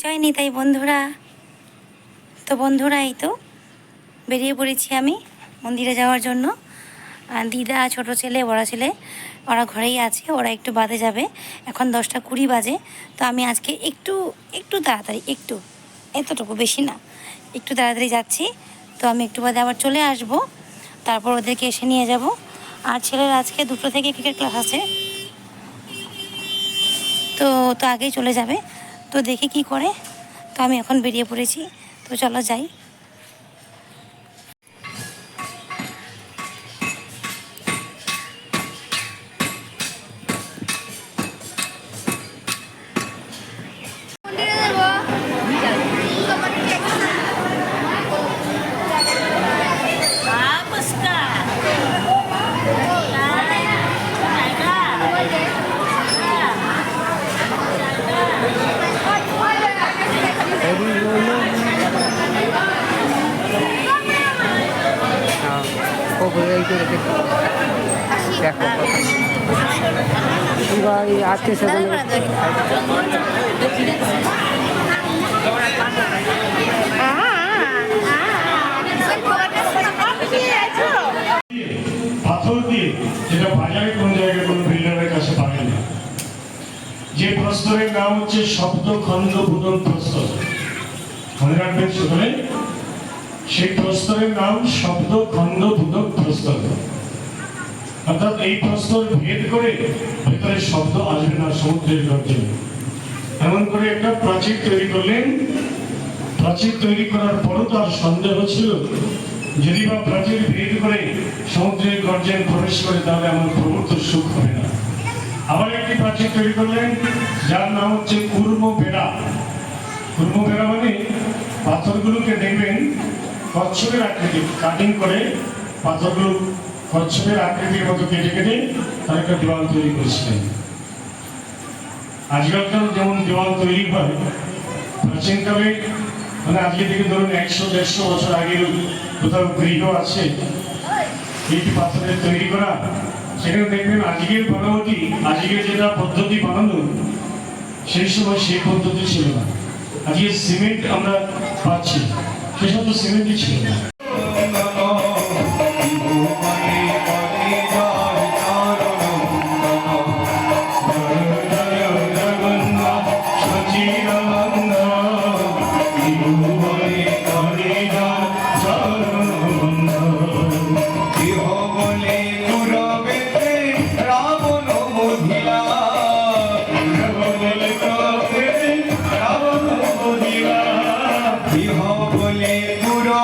জয় নিতাই বন্ধুরা। তো বন্ধুরা, এই তো বেরিয়ে পড়েছি আমি মন্দিরে যাওয়ার জন্য। দিদা, ছোট ছেলে, বড় ছেলে ওরা ঘরেই আছে, ওরা একটু বাদে যাবে। এখন 10টা 20 বাজে। তো আমি আজকে একটু একটু তাড়াতাড়ি, এতটুকু বেশি না, একটু তাড়াতাড়ি যাচ্ছি। তো আমি একটু বাদে আবার চলে আসব, তারপর ওদেরকে এসে নিয়ে যাব। আর ছেলের আজকে 2টো থেকে ক্রিকেট ক্লাস আছে, তো তো আগেই চলে যাবে। তো দেখি কি করে। তো আমি এখন বেরিয়ে পড়েছি, তো চলো যাই। আজকে সেখানে পাথর দিয়ে, যেটা বাজারে কোন জায়গায় কোন বিল্ডারের কাছে পাবেন না, যে প্রস্তরের নাম হচ্ছে শব্দখণ্ড ভূতল প্রস্তর। মনে রাখবেন সকলে, সেই প্রস্তরের নাম শব্দখণ্ড ভূতল প্রস্তর। অর্থাৎ এই প্রস্তর ভেদ করে ভেতরে শব্দ আসবে না সমুদ্রের গর্জনে। এমন করে একটা প্রাচীর তৈরি করলেন। প্রাচীর তৈরি করার পরও তার সন্দেহ ছিল, যদি বা প্রাচীর ভেদ করে সমুদ্রের গর্জন প্রবেশ করে তাহলে আমার প্রভুর সুখ হবে না। আবার একটি প্রাচীর তৈরি করলেন, যার নাম হচ্ছে কুর্ম বেড়া। কুর্ম বেড়া মানে পাথরগুলোকে দেখবেন কচ্ছপের আকৃতি, কাটিং করে পাথরগুলো কচ্ছপের আকৃতির মতো কেটে কেটে তার একটা দেওয়াল তৈরি করেছিলেন। আজকালকার যেমন দেওয়াল তৈরি হয়, প্রাচীনকালে মানে আজকে থেকে ধরুন 100-150 বছর আগের কোথাও গৃহ আছে এইটি পাথরের তৈরি করা, সেখানে দেখবেন আজকের বানানোটি, আজকের যেটা পদ্ধতি বানানো, সেই সময় সেই পদ্ধতি ছিল না। আজকে সিমেন্ট আমরা পাচ্ছি, সেসব তো সিমেন্টই ছিল না। বলে পুরো